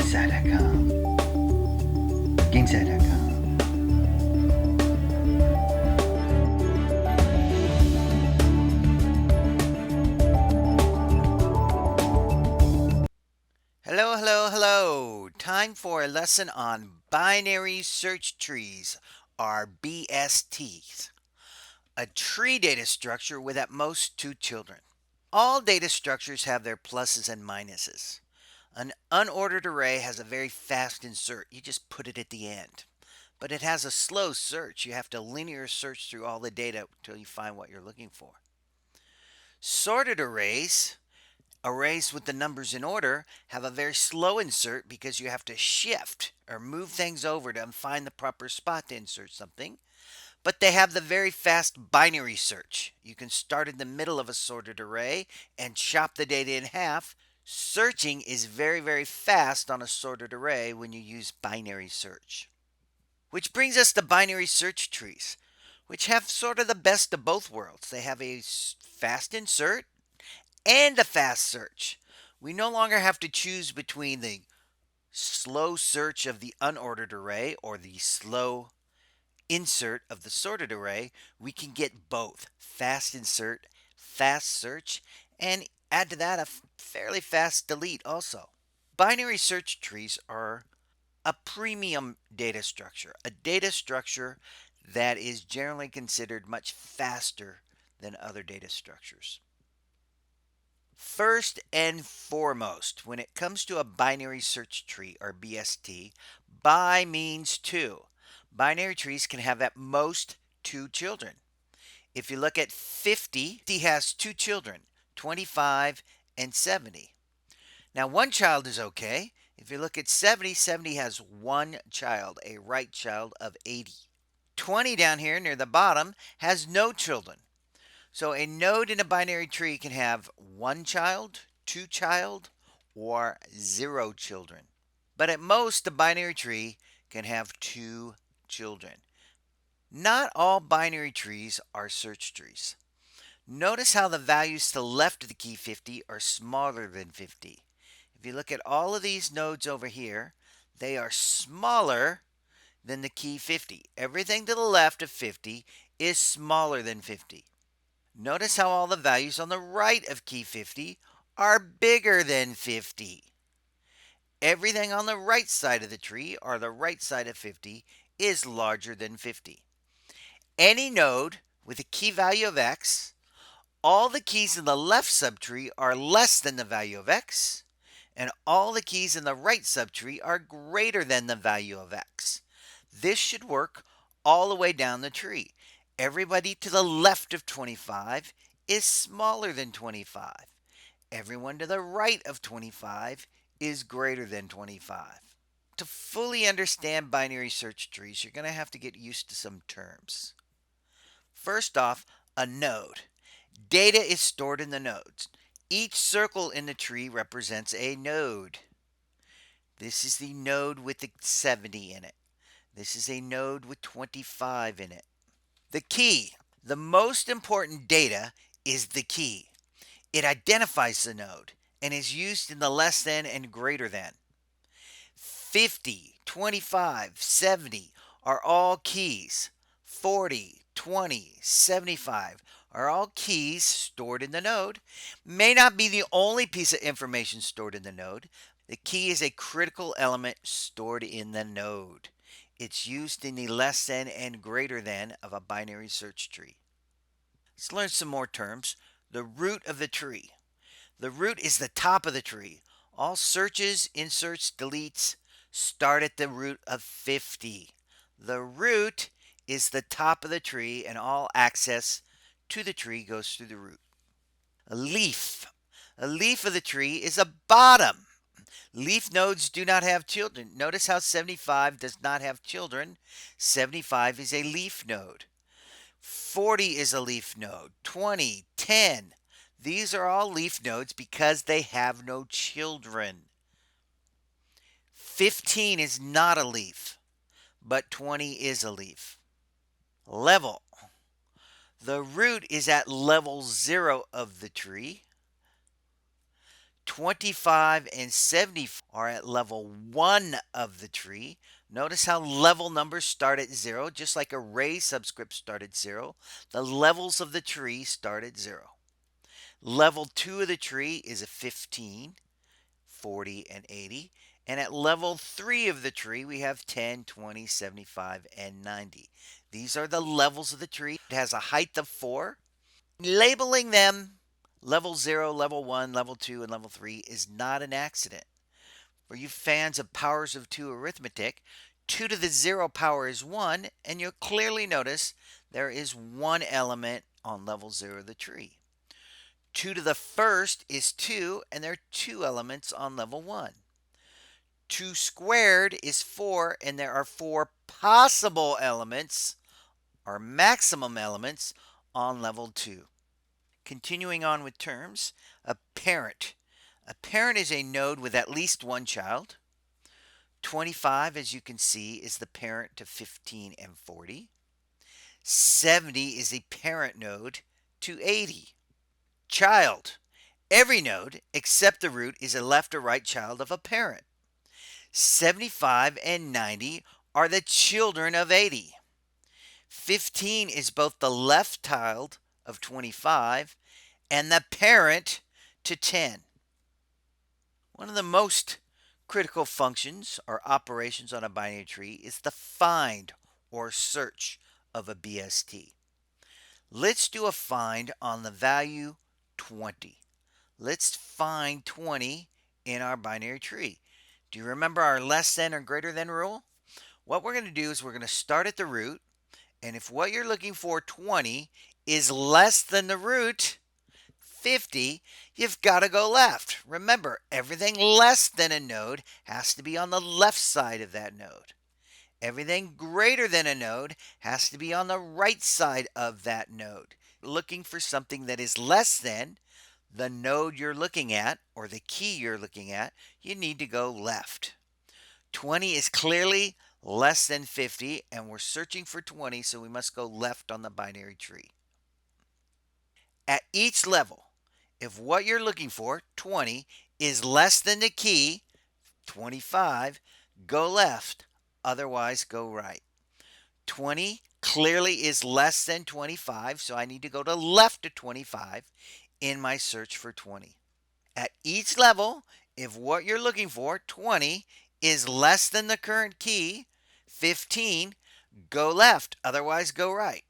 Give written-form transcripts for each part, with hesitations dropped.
GameSci.com. GameSci.com. Hello, hello, hello. Time for a lesson on binary search trees, or BSTs. A tree data structure with at most two children. All data structures have their pluses and minuses. An unordered array has a very fast insert. You just put it at the end. But it has a slow search. You have to linear search through all the data until you find what you're looking for. Sorted arrays with the numbers in order have a very slow insert because you have to shift or move things over to find the proper spot to insert something. But they have the very fast binary search. You can start in the middle of a sorted array and chop the data in half. Searching is very, very fast on a sorted array when you use binary search. Which brings us to binary search trees, which have sort of the best of both worlds. They have a fast insert and a fast search. We no longer have to choose between the slow search of the unordered array or the slow insert of the sorted array. We can get both fast insert, fast search, and add to that a fairly fast delete also. Binary search trees are a premium data structure, a data structure that is generally considered much faster than other data structures. First and foremost, when it comes to a binary search tree or BST, bi means two. Binary trees can have at most two children. If you look at 50, he has two children, 25 and 70. Now, one child is okay. If you look at 70, 70 has one child, a right child of 80. 20 down here near the bottom has no children. So a node in a binary tree can have one child, two child, or zero children. But at most, a binary tree can have two children. Not all binary trees are search trees. Notice how the values to the left of the key 50 are smaller than 50. If you look at all of these nodes over here, they are smaller than the key 50. Everything to the left of 50 is smaller than 50. Notice how all the values on the right of key 50 are bigger than 50. Everything on the right side of the tree, or the right side of 50, is larger than 50. Any node with a key value of x, all the keys in the left subtree are less than the value of x, and all the keys in the right subtree are greater than the value of x. This should work all the way down the tree. Everybody to the left of 25 is smaller than 25. Everyone to the right of 25 is greater than 25. To fully understand binary search trees, you're going to have to get used to some terms. First off, a node. Data is stored in the nodes. Each circle in the tree represents a node. This is the node with the 70 in it. This is a node with 25 in it. The key. The most important data is the key. It identifies the node and is used in the less than and greater than. 50, 25, 70 are all keys. 40, 20, 75 are all keys stored in the node. May not be the only piece of information stored in the node. The key is a critical element stored in the node. It's used in the less than and greater than of a binary search tree. Let's learn some more terms. The root of the tree. The root is the top of the tree. All searches, inserts, deletes start at the root of 50. The root is the top of the tree, and all access to the tree goes through the root. A leaf. A leaf of the tree is a bottom. Leaf nodes do not have children. Notice how 75 does not have children. 75 is a leaf node. 40 is a leaf node. 20, 10. These are all leaf nodes because they have no children. 15 is not a leaf, but 20 is a leaf. Level. The root is at level 0 of the tree. 25 and 75 are at level 1 of the tree. Notice how level numbers start at 0, just like array subscripts start at 0. The levels of the tree start at 0. Level 2 of the tree is a 15, 40, and 80. And at level 3 of the tree, we have 10, 20, 75, and 90. These are the levels of the tree. It has a height of 4. Labeling them level 0, level 1, level 2, and level 3 is not an accident. For you fans of powers of 2 arithmetic, 2 to the 0 power is 1, and you'll clearly notice there is 1 element on level 0 of the tree. 2 to the first is 2, and there are 2 elements on level 1. 2 squared is 4, and there are 4 possible elements, or maximum elements, on level 2. Continuing on with terms, a parent. A parent is a node with at least one child. 25, as you can see, is the parent to 15 and 40. 70 is a parent node to 80. Child. Every node except the root is a left or right child of a parent. 75 and 90 are the children of 80. 15 is both the left child of 25 and the parent to 10. One of the most critical functions or operations on a binary tree is the find or search of a BST. Let's do a find on the value 20. Let's find 20 in our binary tree. Do you remember our less than or greater than rule? What we're going to do is we're going to start at the root, and if what you're looking for, 20, is less than the root, 50, you've got to go left. Remember, everything less than a node has to be on the left side of that node. Everything greater than a node has to be on the right side of that node. Looking for something that is less than the node you're looking at or the key you're looking at, you need to go left. 20 is clearly less than 50, and we're searching for 20, so we must go left on the binary tree. At each level, if what you're looking for, 20, is less than the key, 25, go left, otherwise go right. 20 clearly is less than 25, so I need to go to left of 25 in my search for 20. At each level, if what you're looking for, 20, is less than the current key, 15, go left, otherwise go right.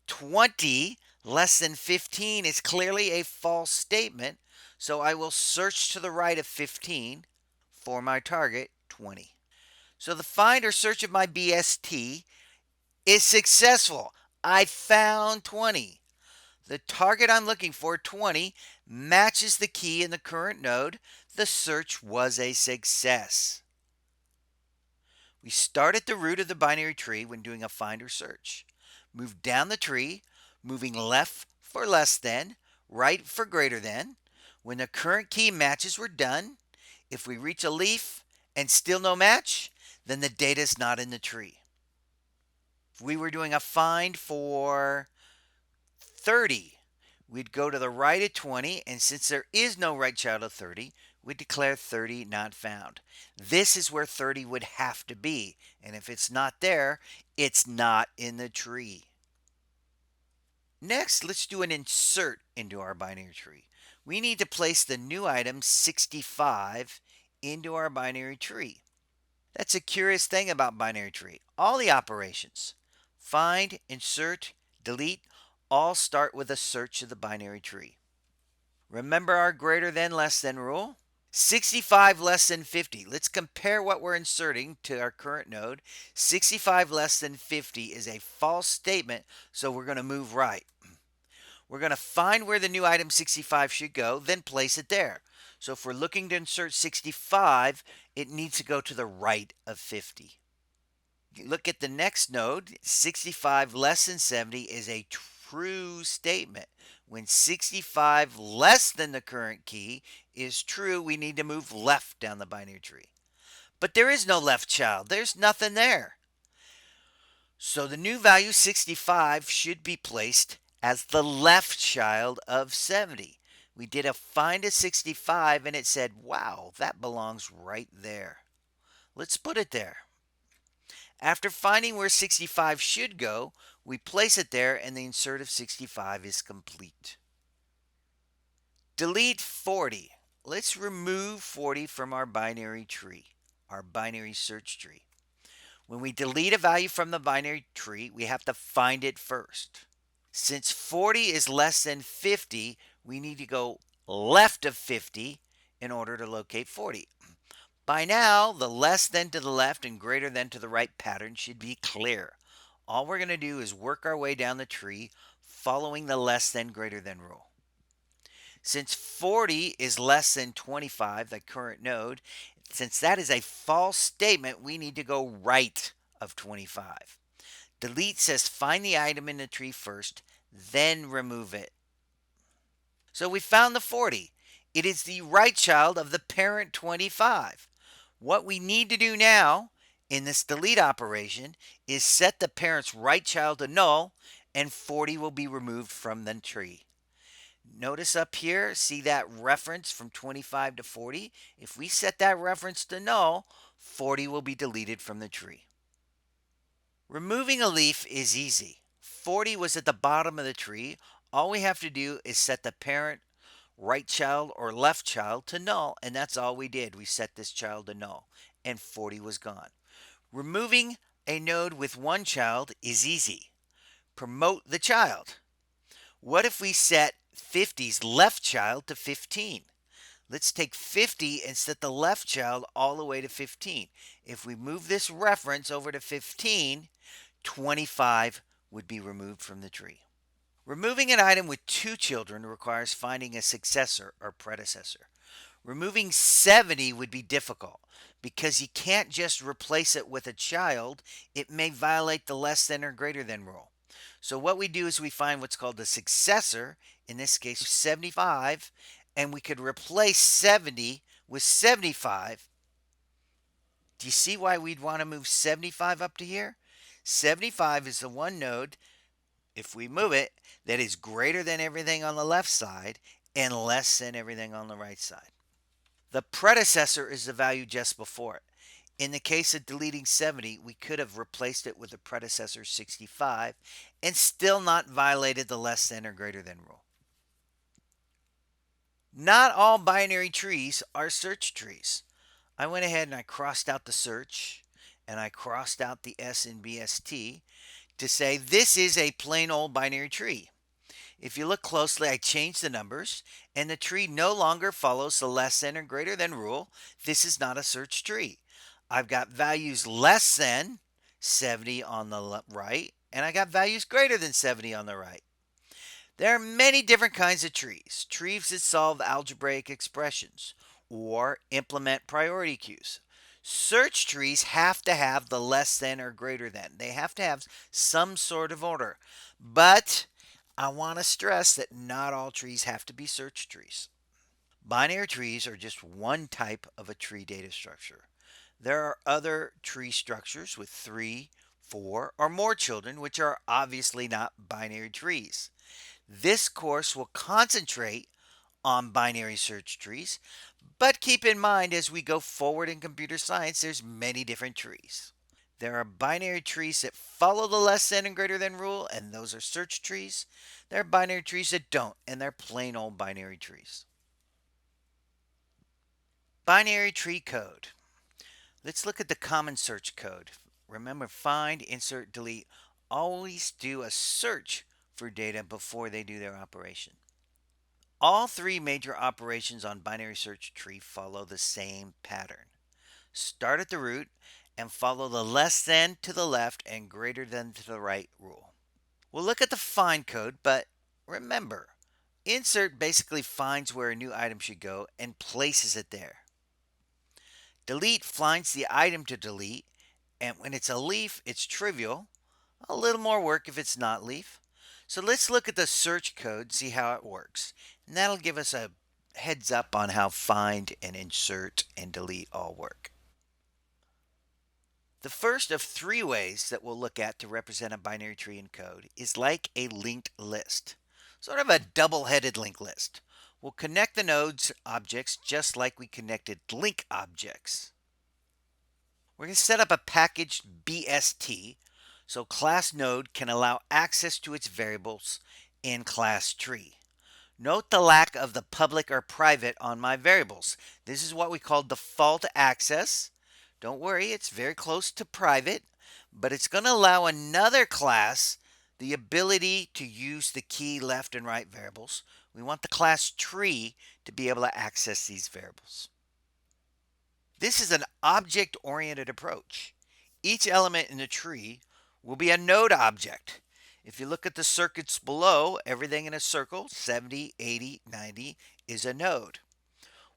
20 less than 15 is clearly a false statement, so I will search to the right of 15 for my target, 20. So the find or search of my BST is successful. I found 20. The target I'm looking for, 20, matches the key in the current node. The search was a success. We start at the root of the binary tree when doing a find or search. Move down the tree, moving left for less than, right for greater than. When the current key matches, we're done. If we reach a leaf and still no match, then the data is not in the tree. If we were doing a find for 30, we'd go to the right of 20, and since there is no right child of 30, we'd declare 30 not found. This is where 30 would have to be, and if it's not there, it's not in the tree. Next, let's do an insert into our binary tree. We need to place the new item 65 into our binary tree. That's a curious thing about binary tree. All the operations, find, insert, delete, all start with a search of the binary tree. Remember our greater than less than rule? 65 less than 50. Let's compare what we're inserting to our current node. 65 less than 50 is a false statement, so we're going to move right. We're going to find where the new item 65 should go, then place it there. So if we're looking to insert 65, it needs to go to the right of 50. Look at the next node. 65 less than 70 is a true statement. When 65 less than the current key is true, we need to move left down the binary tree. But there is no left child. There's nothing there. So the new value 65 should be placed as the left child of 70. We did a find a 65 and it said, wow, that belongs right there. Let's put it there. After finding where 65 should go, we place it there and the insert of 65 is complete. Delete 40. Let's remove 40 from our binary tree, our binary search tree. When we delete a value from the binary tree, we have to find it first. Since 40 is less than 50, we need to go left of 50 in order to locate 40. By now, the less than to the left and greater than to the right pattern should be clear. All we're going to do is work our way down the tree following the less than greater than rule. Since 40 is less than 25, the current node, since that is a false statement, we need to go right of 25. Delete says find the item in the tree first, then remove it. So we found the 40. It is the right child of the parent 25. What we need to do now in this delete operation is set the parent's right child to null, and 40 will be removed from the tree. Notice up here, see that reference from 25 to 40? If we set that reference to null, 40 will be deleted from the tree. Removing a leaf is easy. 40 was at the bottom of the tree. All we have to do is set the parent right child or left child to null, and that's all we did. We set this child to null, and 40 was gone. Removing a node with one child is easy. Promote the child. What if we set 50's left child to 15? Let's take 50 and set the left child all the way to 15. If we move this reference over to 15, 25 would be removed from the tree. Removing an item with two children requires finding a successor or predecessor. Removing 70 would be difficult because you can't just replace it with a child. It may violate the less than or greater than rule. So what we do is we find what's called a successor, in this case 75, and we could replace 70 with 75. Do you see why we'd want to move 75 up to here? 75 is the one node, if we move it, that is greater than everything on the left side and less than everything on the right side. The predecessor is the value just before it. In the case of deleting 70, we could have replaced it with the predecessor 65 and still not violated the less than or greater than rule. Not all binary trees are search trees. I went ahead and I crossed out the search and I crossed out the S in BST to say this is a plain old binary tree. If you look closely, I changed the numbers and the tree no longer follows the less than or greater than rule. This is not a search tree. I've got values less than 70 on the right and I got values greater than 70 on the right. There are many different kinds of trees. Trees that solve algebraic expressions or implement priority queues. Search trees have to have the less than or greater than. They have to have some sort of order. But I want to stress that not all trees have to be search trees. Binary trees are just one type of a tree data structure. There are other tree structures with 3, 4, or more children, which are obviously not binary trees. This course will concentrate on binary search trees, but keep in mind as we go forward in computer science, there's many different trees. There are binary trees that follow the less than and greater than rule, and those are search trees. There are binary trees that don't, and they're plain old binary trees. Binary tree code. Let's look at the common search code. Remember, find, insert, delete. Always do a search for data before they do their operation. All three major operations on binary search tree follow the same pattern. Start at the root and follow the less than to the left and greater than to the right rule. We'll look at the find code, but remember, insert basically finds where a new item should go and places it there. Delete finds the item to delete, and when it's a leaf, it's trivial. A little more work if it's not leaf. So let's look at the search code, see how it works. And that'll give us a heads up on how find and insert and delete all work. The first of three ways that we'll look at to represent a binary tree in code is like a linked list, sort of a double-headed linked list. We'll connect the nodes objects just like we connected link objects. We're going to set up a packaged BST so class node can allow access to its variables in class tree. Note the lack of the public or private on my variables. This is what we call default access. Don't worry, it's very close to private, but it's going to allow another class the ability to use the key left and right variables. We want the class tree to be able to access these variables. This is an object-oriented approach. Each element in the tree will be a node object. If you look at the circuits below, everything in a circle, 70, 80, 90, is a node.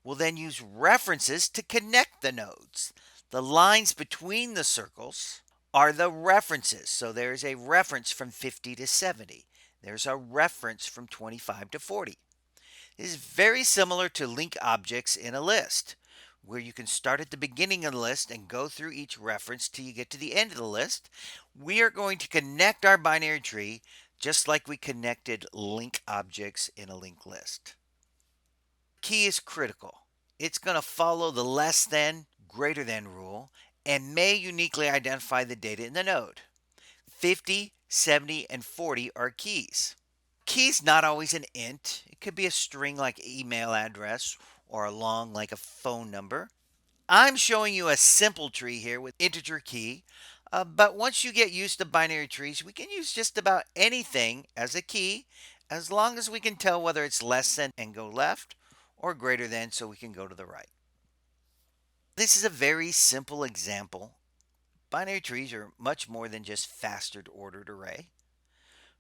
We'll then use references to connect the nodes. The lines between the circles are the references. So there's a reference from 50 to 70. There's a reference from 25 to 40. This is very similar to link objects in a list, where you can start at the beginning of the list and go through each reference till you get to the end of the list. We are going to connect our binary tree just like we connected link objects in a linked list. Key is critical. It's going to follow the less than, greater than rule and may uniquely identify the data in the node. 50, 70, and 40 are keys. Key's not always an int. It could be a string like email address or a long like a phone number. I'm showing you a simple tree here with integer key, but once you get used to binary trees, we can use just about anything as a key as long as we can tell whether it's less than and go left or greater than so we can go to the right. This is a very simple example. Binary trees are much more than just faster ordered array.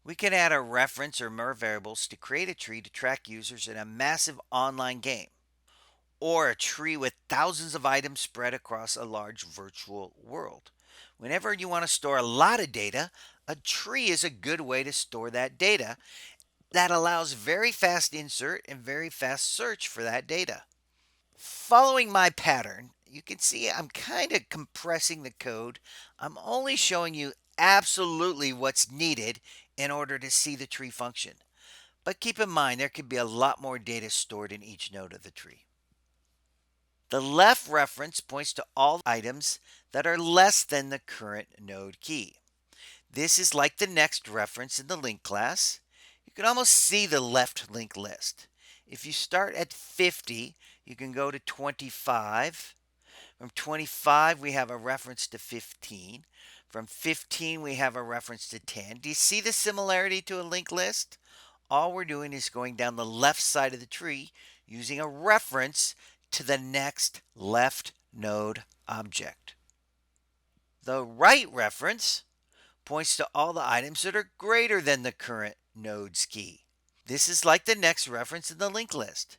We can add a reference or more variables to create a tree to track users in a massive online game, or a tree with thousands of items spread across a large virtual world. Whenever you want to store a lot of data, a tree is a good way to store that data. That allows very fast insert and very fast search for that data. Following my pattern, you can see I'm kind of compressing the code. I'm only showing you absolutely what's needed in order to see the tree function. But keep in mind, there could be a lot more data stored in each node of the tree. The left reference points to all items that are less than the current node key. This is like the next reference in the link class. You can almost see the left linked list. If you start at 50, you can go to 25. From 25, we have a reference to 15. From 15, we have a reference to 10. Do you see the similarity to a linked list? All we're doing is going down the left side of the tree using a reference to the next left node object. The right reference points to all the items that are greater than the current node's key. This is like the next reference in the linked list.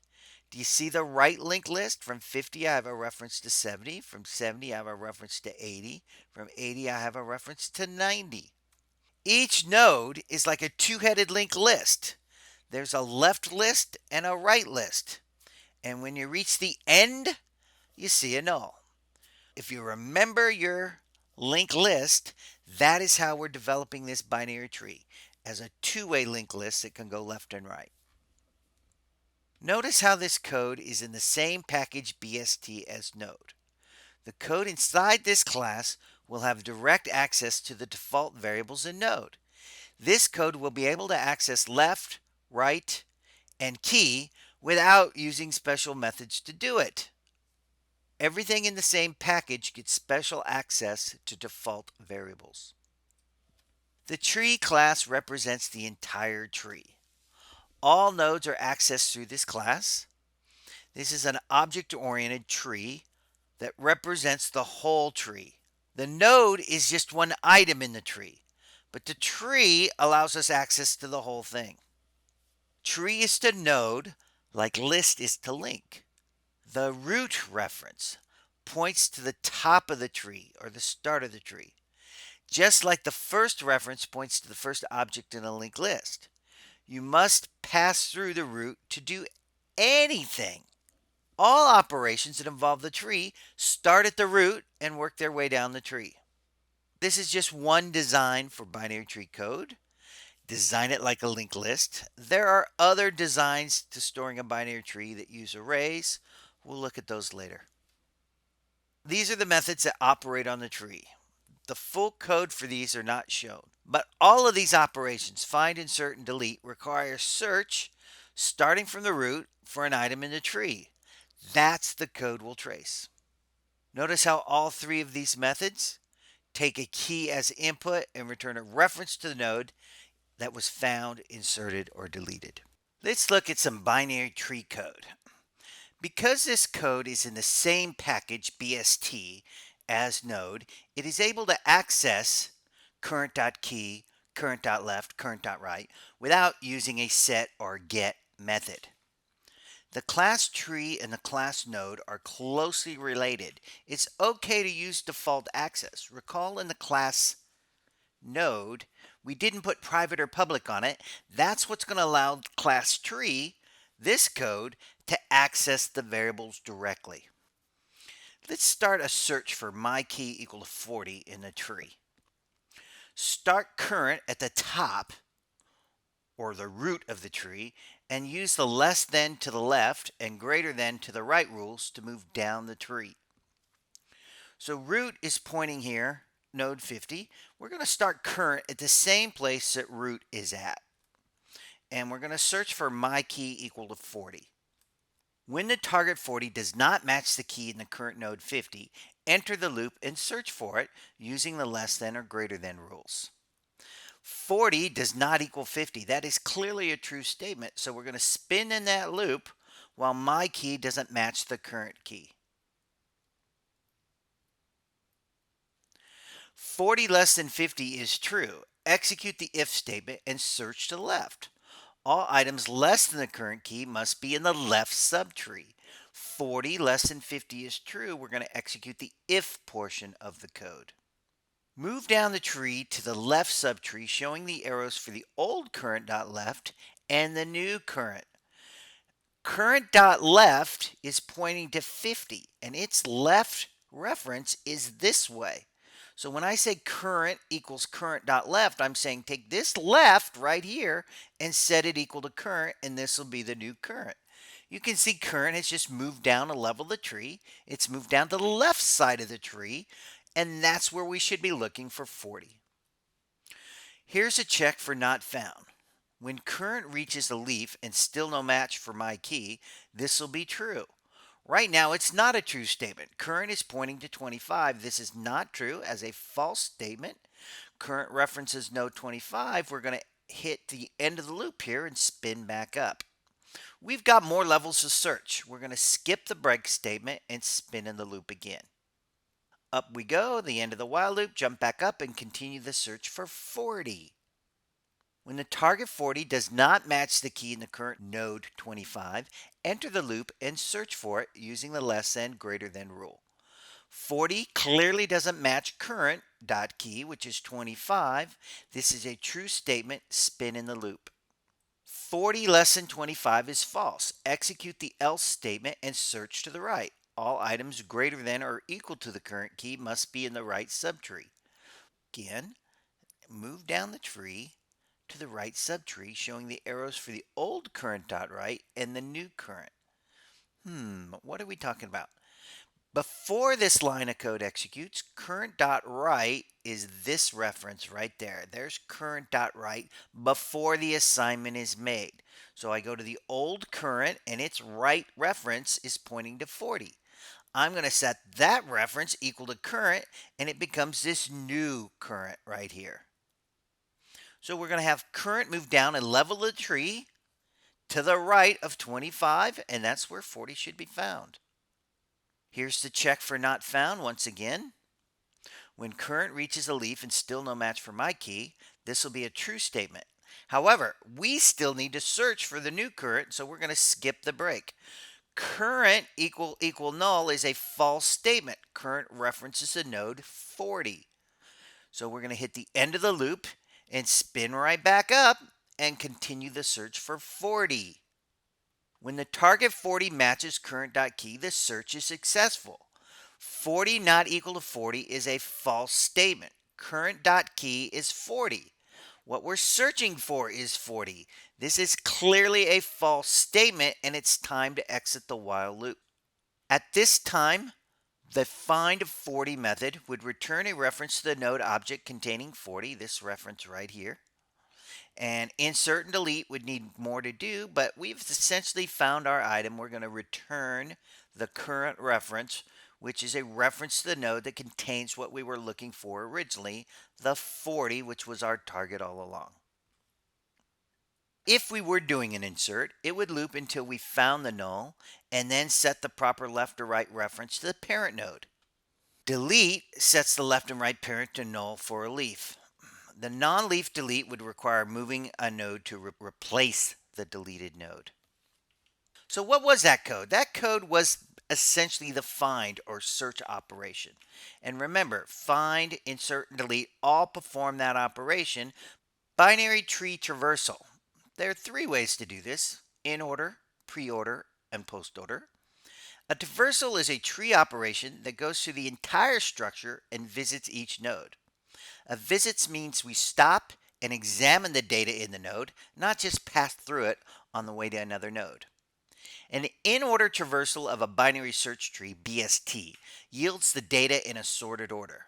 Do you see the right linked list? From 50, I have a reference to 70. From 70, I have a reference to 80. From 80, I have a reference to 90. Each node is like a two-headed linked list. There's a left list and a right list. And when you reach the end, you see a null. If you remember your linked list, that is how we're developing this binary tree, as a two-way linked list that can go left and right. Notice how this code is in the same package BST as node. The code inside this class will have direct access to the default variables in node. This code will be able to access left, right, and key without using special methods to do it. Everything in the same package gets special access to default variables. The tree class represents the entire tree. All nodes are accessed through this class. This is an object-oriented tree that represents the whole tree. The node is just one item in the tree, but the tree allows us access to the whole thing. Tree is to node like list is to link. The root reference points to the top of the tree or the start of the tree, just like the first reference points to the first object in a linked list. You must pass through the root to do anything. All operations that involve the tree start at the root and work their way down the tree. This is just one design for binary tree code. Design it like a linked list. There are other designs to storing a binary tree that use arrays. We'll look at those later. These are the methods that operate on the tree. The full code for these are not shown, but all of these operations, find, insert, and delete, require search starting from the root for an item in the tree. That's the code we'll trace. Notice how all three of these methods take a key as input and return a reference to the node that was found, inserted, or deleted. Let's look at some binary tree code. Because this code is in the same package BST as node, it is able to access current.key, current.left, current.right without using a set or get method. The class tree and the class node are closely related. It's okay to use default access. Recall in the class node, we didn't put private or public on it. That's what's going to allow class tree, this code, to access the variables directly. Let's start a search for my key equal to 40 in the tree. Start current at the top or the root of the tree and use the less than to the left and greater than to the right rules to move down the tree. So root is pointing here, node 50. We're going to start current at the same place that root is at. And we're going to search for my key equal to 40. When the target 40 does not match the key in the current node 50, enter the loop and search for it using the less than or greater than rules. 40 does not equal 50. That is clearly a true statement. So we're going to spin in that loop while my key doesn't match the current key. 40 less than 50 is true. Execute the if statement and search to the left. All items less than the current key must be in the left subtree. 40 less than 50 is true. We're going to execute the if portion of the code. Move down the tree to the left subtree, showing the arrows for the old current.left and the new current. Current.left is pointing to 50, and its left reference is this way. So when I say current equals current.left, I'm saying take this left right here and set it equal to current, and this will be the new current. You can see current has just moved down a level of the tree. It's moved down to the left side of the tree, and that's where we should be looking for 40. Here's a check for not found. When current reaches a leaf and still no match for my key, this will be true. Right now, it's not a true statement. Current is pointing to 25. This is not true as a false statement. Current references node 25. We're going to hit the end of the loop here and spin back up. We've got more levels to search. We're going to skip the break statement and spin in the loop again. Up we go, the end of the while loop, jump back up and continue the search for 40. When the target 40 does not match the key in the current node 25, enter the loop and search for it using the less than greater than rule. 40 clearly doesn't match current dot key, which is 25. This is a true statement. Spin in the loop. 40 less than 25 is false. Execute the else statement and search to the right. All items greater than or equal to the current key must be in the right subtree. Again, move down the tree to the right subtree, showing the arrows for the old current.right and the new current. What are we talking about? Before this line of code executes, current.right is this reference right there. There's current.right before the assignment is made. So I go to the old current and its right reference is pointing to 40. I'm going to set that reference equal to current and it becomes this new current right here. So we're going to have current move down and level the tree to the right of 25, and that's where 40 should be found. Here's the check for not found once again. When current reaches a leaf and still no match for my key, this will be a true statement. However, we still need to search for the new current, so we're going to skip the break. Current equal null is a false statement. Current references a node 40. So we're going to hit the end of the loop and spin right back up and continue the search for 40. When the target 40 matches current.key, the search is successful. 40 not equal to 40 is a false statement. Current.key is 40. What we're searching for is 40. This is clearly a false statement, and it's time to exit the while loop. At this time, the find 40 method would return a reference to the node object containing 40, this reference right here. And insert and delete would need more to do, but we've essentially found our item. We're going to return the current reference, which is a reference to the node that contains what we were looking for originally, the 40, which was our target all along. If we were doing an insert, it would loop until we found the null and then set the proper left or right reference to the parent node. Delete sets the left and right parent to null for a leaf. The non-leaf delete would require moving a node to replace the deleted node. So what was that code? That code was essentially the find or search operation. And remember, find, insert, and delete all perform that operation. Binary tree traversal. There are three ways to do this: in order, pre-order, and post-order. A traversal is a tree operation that goes through the entire structure and visits each node. A visits means we stop and examine the data in the node, not just pass through it on the way to another node. An in-order traversal of a binary search tree, BST, yields the data in a sorted order.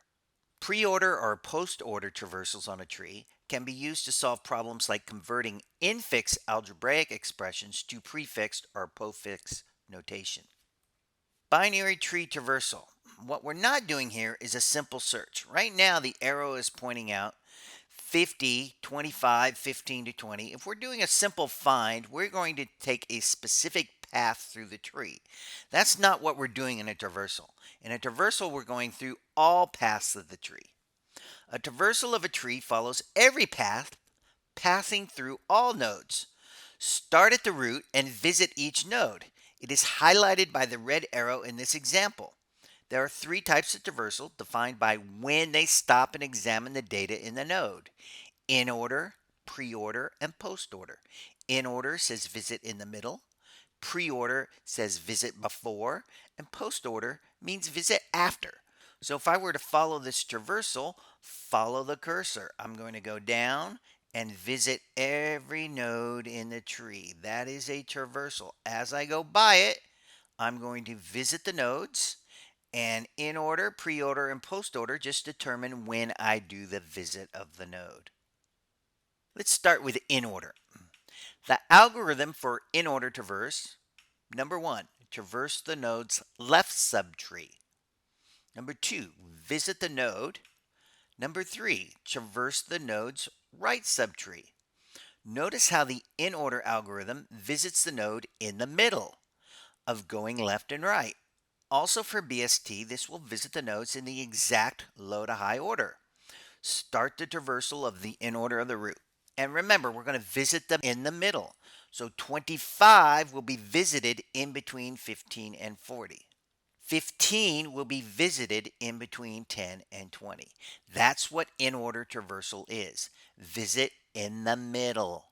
Pre-order or post-order traversals on a tree can be used to solve problems like converting infix algebraic expressions to prefixed or postfix notation. Binary tree traversal. What we're not doing here is a simple search. Right now the arrow is pointing out 50, 25, 15 to 20. If we're doing a simple find, we're going to take a specific path through the tree. That's not what we're doing in a traversal. In a traversal, we're going through all paths of the tree. A traversal of a tree follows every path, passing through all nodes. Start at the root and visit each node. It is highlighted by the red arrow in this example. There are three types of traversal defined by when they stop and examine the data in the node: in order, pre-order, and post-order. In order says visit in the middle, pre-order says visit before, and post-order means visit after. So if I were to follow this traversal, follow the cursor. I'm going to go down and visit every node in the tree. That is a traversal. As I go by it, I'm going to visit the nodes, and in order, pre-order, and post-order just determine when I do the visit of the node. Let's start with in order. The algorithm for in order traverse: number one, traverse the node's left subtree. Number two, visit the node. Number three, traverse the node's right subtree. Notice how the in order algorithm visits the node in the middle of going left and right. Also for BST, this will visit the nodes in the exact low to high order. Start the traversal of the in order of the root. And remember, we're going to visit them in the middle. So 25 will be visited in between 15 and 40. 15 will be visited in between 10 and 20. That's what in order traversal is. Visit in the middle.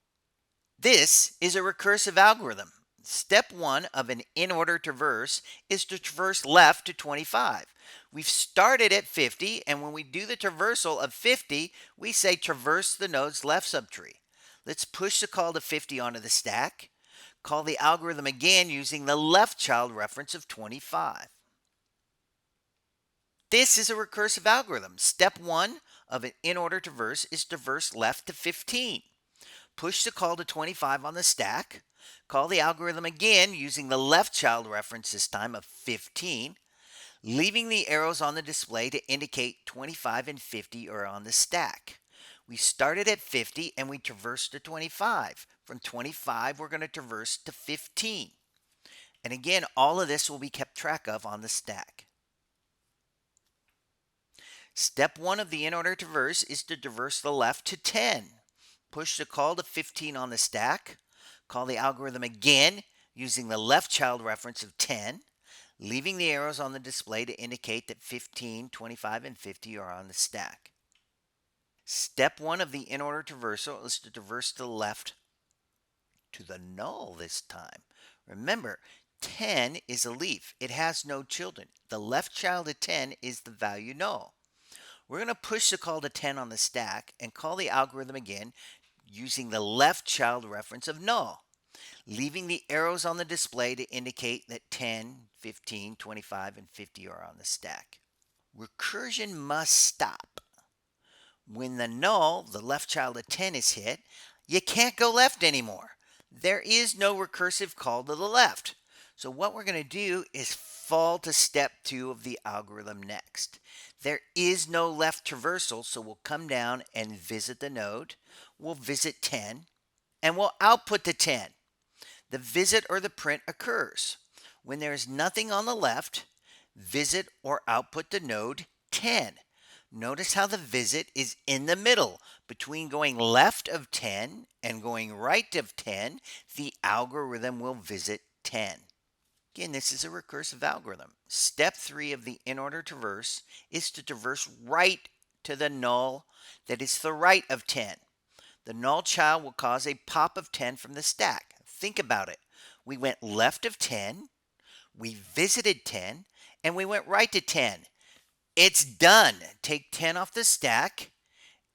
This is a recursive algorithm. Step one of an in order traverse is to traverse left to 25. We've started at 50, and when we do the traversal of 50, we say traverse the node's left subtree. Let's push the call to 50 onto the stack. Call the algorithm again using the left child reference of 25. This is a recursive algorithm. Step one of an in order traverse is traverse left to 15. Push the call to 25 on the stack. Call the algorithm again using the left child reference this time of 15, leaving the arrows on the display to indicate 25 and 50 are on the stack. We started at 50 and we traversed to 25. From 25, we're going to traverse to 15. And again, all of this will be kept track of on the stack. Step one of the in order traverse is to traverse the left to 10. Push the call to 15 on the stack. Call the algorithm again using the left child reference of 10, leaving the arrows on the display to indicate that 15, 25, and 50 are on the stack. Step one of the in order traversal is to traverse to the left to the null this time. Remember, 10 is a leaf. It has no children. The left child of 10 is the value null. We're going to push the call to 10 on the stack and call the algorithm again using the left child reference of null, leaving the arrows on the display to indicate that 10, 15, 25, and 50 are on the stack. Recursion must stop. When the null, the left child of 10, is hit, you can't go left anymore. There is no recursive call to the left. So what we're going to do is fall to step 2 of the algorithm next. There is no left traversal, so we'll come down and visit the node. We'll visit 10, and we'll output the 10. The visit or the print occurs. When there is nothing on the left, visit or output the node 10. Notice how the visit is in the middle. Between going left of 10 and going right of 10, the algorithm will visit 10. Again, this is a recursive algorithm. Step 3 of the in-order traverse is to traverse right to the null that is to the right of 10. The null child will cause a pop of 10 from the stack. Think about it. We went left of 10, we visited 10, and we went right to 10. It's done. Take 10 off the stack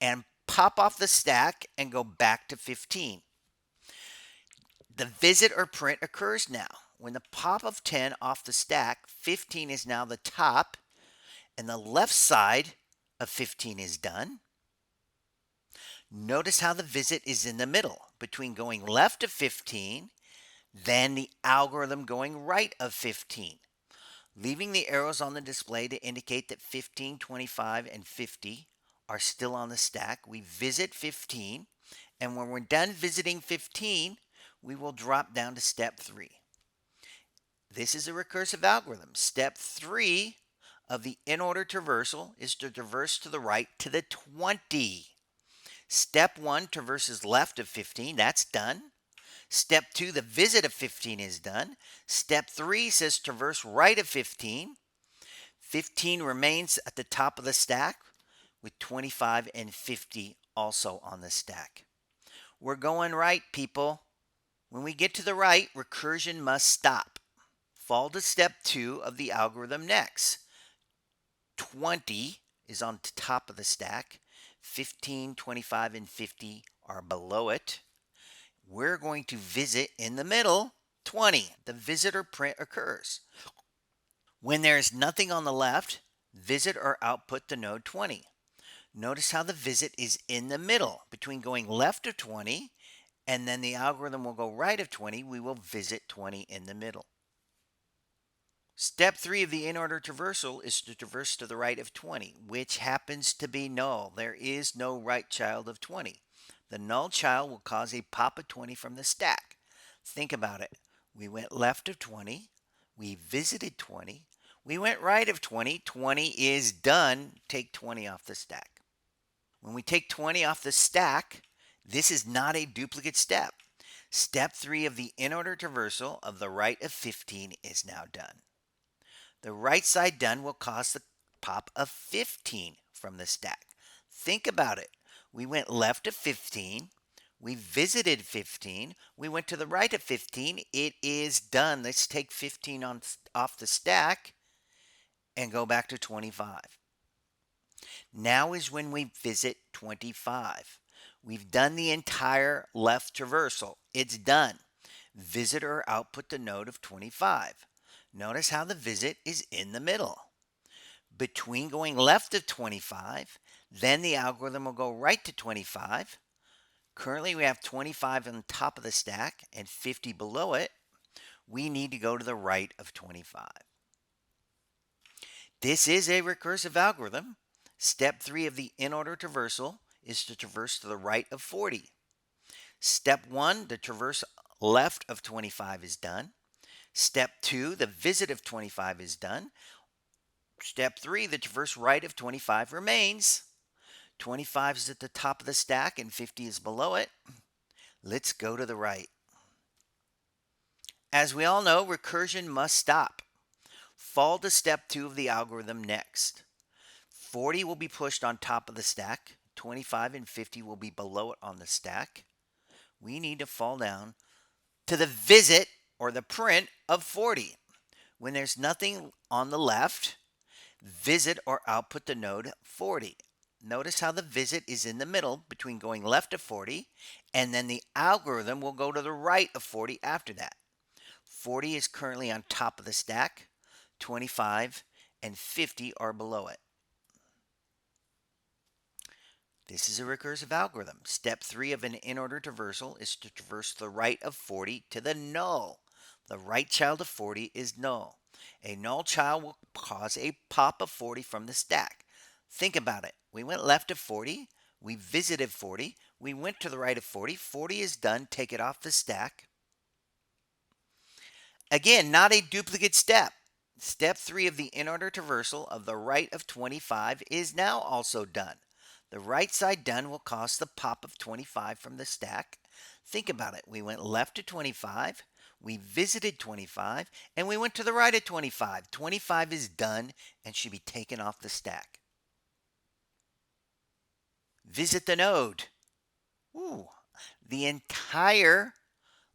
and pop off the stack and go back to 15. The visit or print occurs now. When the pop of 10 off the stack, 15 is now the top, and the left side of 15 is done. Notice how the visit is in the middle between going left of 15, then the algorithm going right of 15. Leaving the arrows on the display to indicate that 15, 25, and 50 are still on the stack, we visit 15, and when we're done visiting 15, we will drop down to step 3. This is a recursive algorithm. Step 3 of the in-order traversal is to traverse to the right to the 20. Step 1 traverses left of 15. That's done. Step 2, the visit of 15 is done. Step 3 says traverse right of 15. 15 remains at the top of the stack with 25 and 50 also on the stack. We're going right, people. When we get to the right, recursion must stop. Fall to step 2 of the algorithm next. 20 is on the top of the stack. 15, 25, and 50 are below it. We're going to visit in the middle, 20. The visit or print occurs. When there is nothing on the left, visit or output the node 20. Notice how the visit is in the middle. Between going left of 20 and then the algorithm will go right of 20, we will visit 20 in the middle. Step 3 of the in-order traversal is to traverse to the right of 20, which happens to be null. There is no right child of 20. The null child will cause a pop of 20 from the stack. Think about it. We went left of 20. We visited 20. We went right of 20. 20 is done. Take 20 off the stack. When we take 20 off the stack, this is not a duplicate step. Step 3 of the in-order traversal of the right of 15 is now done. The right side done will cause the pop of 15 from the stack. Think about it. We went left of 15. We visited 15. We went to the right of 15. It is done. Let's take 15 off the stack and go back to 25. Now is when we visit 25. We've done the entire left traversal. It's done. Visit or output the node of 25. Notice how the visit is in the middle. Between going left of 25, then the algorithm will go right to 25. Currently we have 25 on the top of the stack and 50 below it. We need to go to the right of 25. This is a recursive algorithm. Step 3 of the in-order traversal is to traverse to the right of 40. Step 1, the traverse left of 25 is done. Step 2, the visit of 25 is done. Step 3, the traverse right of 25 remains. 25 is at the top of the stack and 50 is below it. Let's go to the right. As we all know, recursion must stop. Fall to step 2 of the algorithm next. 40 will be pushed on top of the stack. 25 and 50 will be below it on the stack. We need to fall down to the visit or the print of 40. When there's nothing on the left, visit or output the node 40. Notice how the visit is in the middle between going left of 40, and then the algorithm will go to the right of 40 after that. 40 is currently on top of the stack, 25 and 50 are below it. This is a recursive algorithm. Step 3 of an in-order traversal is to traverse the right of 40 to the null. The right child of 40 is null. A null child will cause a pop of 40 from the stack. Think about it. We went left of 40. We visited 40. We went to the right of 40. 40 is done. Take it off the stack. Again, not a duplicate step. Step 3 of the in-order traversal of the right of 25 is now also done. The right side done will cause the pop of 25 from the stack. Think about it. We went left to 25, we visited 25, and we went to the right of 25. 25 is done and should be taken off the stack. Visit the node. Ooh, the entire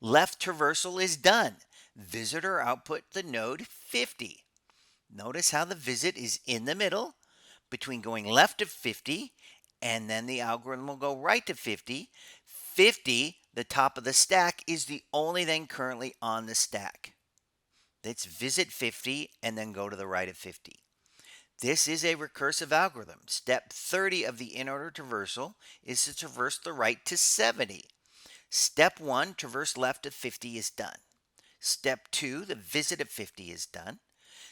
left traversal is done. Visit or output the node 50. Notice how the visit is in the middle between going left to 50 and then the algorithm will go right to 50. 50, the top of the stack, is the only thing currently on the stack. Let's visit 50 and then go to the right of 50. This is a recursive algorithm. Step 30 of the in-order traversal is to traverse the right to 70. Step 1, traverse left of 50 is done. Step 2, the visit of 50 is done.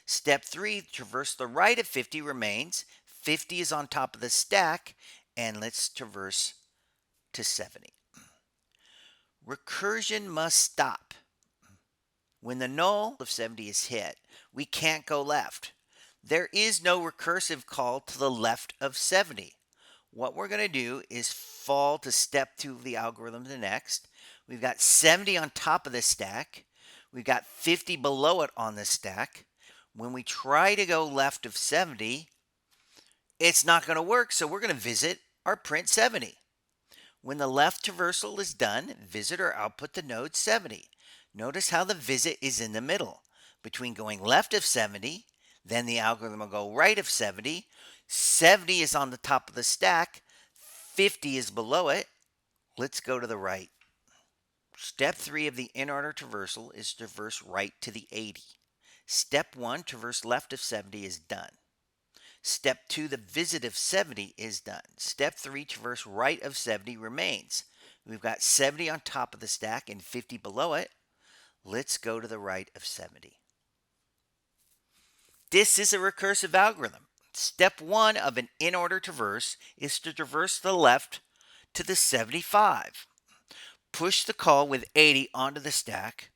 Step 3, traverse the right of 50 remains. 50 is on top of the stack, and let's traverse to 70. Recursion must stop. When the null of 70 is hit, we can't go left. There is no recursive call to the left of 70. What we're going to do is fall to step 2 of the algorithm the next. We've got 70 on top of the stack. We've got 50 below it on the stack. When we try to go left of 70, it's not going to work, so we're going to visit our print 70. When the left traversal is done, visit or output the node 70. Notice how the visit is in the middle between going left of 70, then the algorithm will go right of 70. 70 is on the top of the stack, 50 is below it. Let's go to the right. Step 3 of the in-order traversal is to traverse right to the 80. Step 1, traverse left of 70 is done. Step 2, the visit of 70 is done. Step 3, traverse right of 70 remains. We've got 70 on top of the stack and 50 below it. Let's go to the right of 70. This is a recursive algorithm. Step 1 of an in-order traverse is to traverse the left to the 75. Push the call with 80 onto the stack.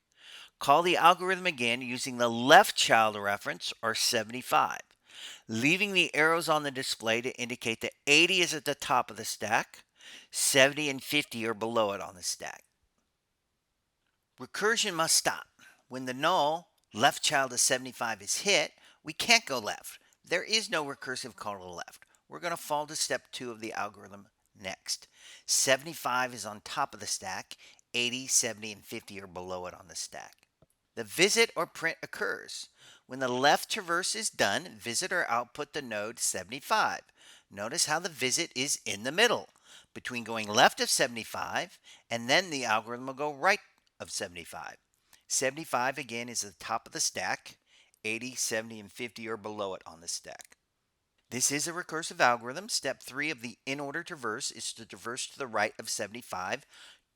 Call the algorithm again using the left child reference, or 75, leaving the arrows on the display to indicate that 80 is at the top of the stack, 70 and 50 are below it on the stack. Recursion must stop. When the null left child of 75 is hit, we can't go left. There is no recursive call to the left. We're going to fall to step 2 of the algorithm next. 75 is on top of the stack, 80, 70, and 50 are below it on the stack. The visit or print occurs. When the left traverse is done, visit or output the node 75. Notice how the visit is in the middle between going left of 75 and then the algorithm will go right of 75. 75 again is at the top of the stack. 80, 70, and 50 are below it on the stack. This is a recursive algorithm. Step 3 of the in-order traverse is to traverse to the right of 75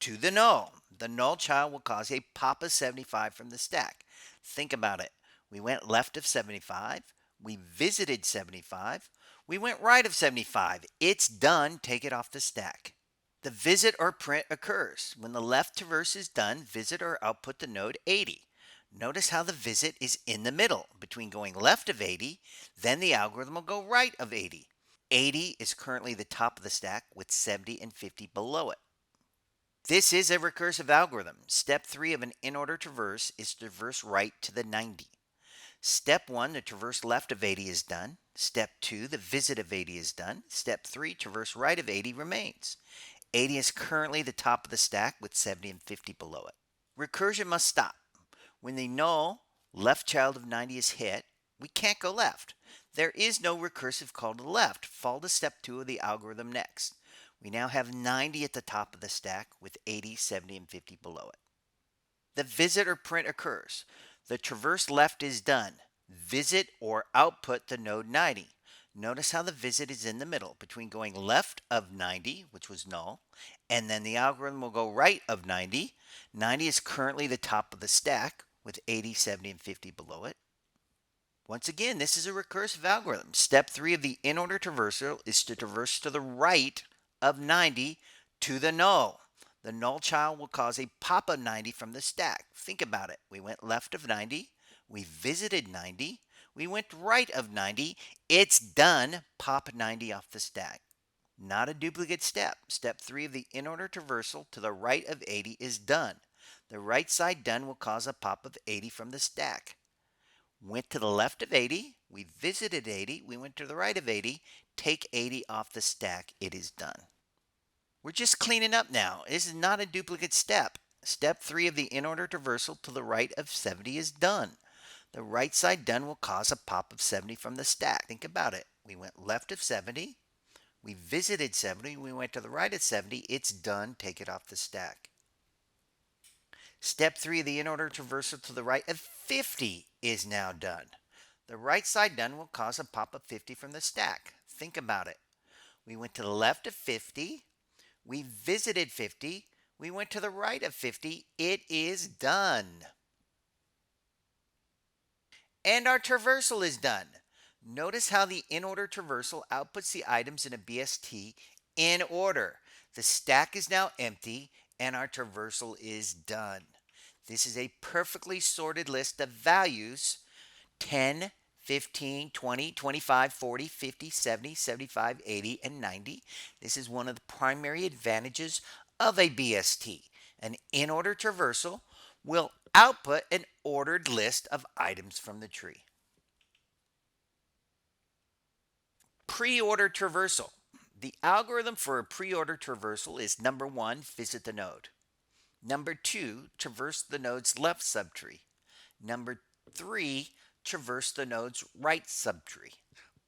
to the null. The null child will cause a pop of 75 from the stack. Think about it. We went left of 75. We visited 75. We went right of 75. It's done. Take it off the stack. The visit or print occurs. When the left traverse is done, visit or output the node 80. Notice how the visit is in the middle between going left of 80, then the algorithm will go right of 80. 80 is currently the top of the stack with 70 and 50 below it. This is a recursive algorithm. Step 3 of an in-order traverse is to traverse right to the 90. Step 1, the traverse left of 80 is done. Step 2, the visit of 80 is done. Step 3, traverse right of 80 remains. 80 is currently the top of the stack with 70 and 50 below it. Recursion must stop. When the null left child of 90 is hit, we can't go left. There is no recursive call to the left. Fall to step 2 of the algorithm next. We now have 90 at the top of the stack with 80, 70, and 50 below it. The visit or print occurs. The traverse left is done. Visit or output the node 90. Notice how the visit is in the middle between going left of 90, which was null, and then the algorithm will go right of 90. 90 is currently the top of the stack with 80, 70, and 50 below it. Once again, this is a recursive algorithm. Step 3 of the in-order traversal is to traverse to the right of 90 to the null. The null child will cause a pop of 90 from the stack. Think about it. We went left of 90. We visited 90. We went right of 90. It's done. Pop 90 off the stack. Not a duplicate step. Step 3 of the in-order traversal to the right of 80 is done. The right side done will cause a pop of 80 from the stack. Went to the left of 80. We visited 80. We went to the right of 80. Take 80 off the stack. It is done. We're just cleaning up now. This is not a duplicate step. Step 3 of the in-order traversal to the right of 70 is done. The right side done will cause a pop of 70 from the stack. Think about it. We went left of 70. We visited 70. We went to the right of 70. It's done. Take it off the stack. Step 3 of the in-order traversal to the right of 50 is now done. The right side done will cause a pop of 50 from the stack. Think about it. We went to the left of 50. We visited 50. We went to the right of 50. It is done. And our traversal is done. Notice how the in-order traversal outputs the items in a BST in order. The stack is now empty and our traversal is done. This is a perfectly sorted list of values: 10, 15, 20, 25, 40, 50, 70, 75, 80, and 90. This is one of the primary advantages of a BST. An in-order traversal will output an ordered list of items from the tree. Pre-order traversal. The algorithm for a pre-order traversal is: number 1, visit the node. Number 2, traverse the node's left subtree. Number 3, traverse the node's right subtree.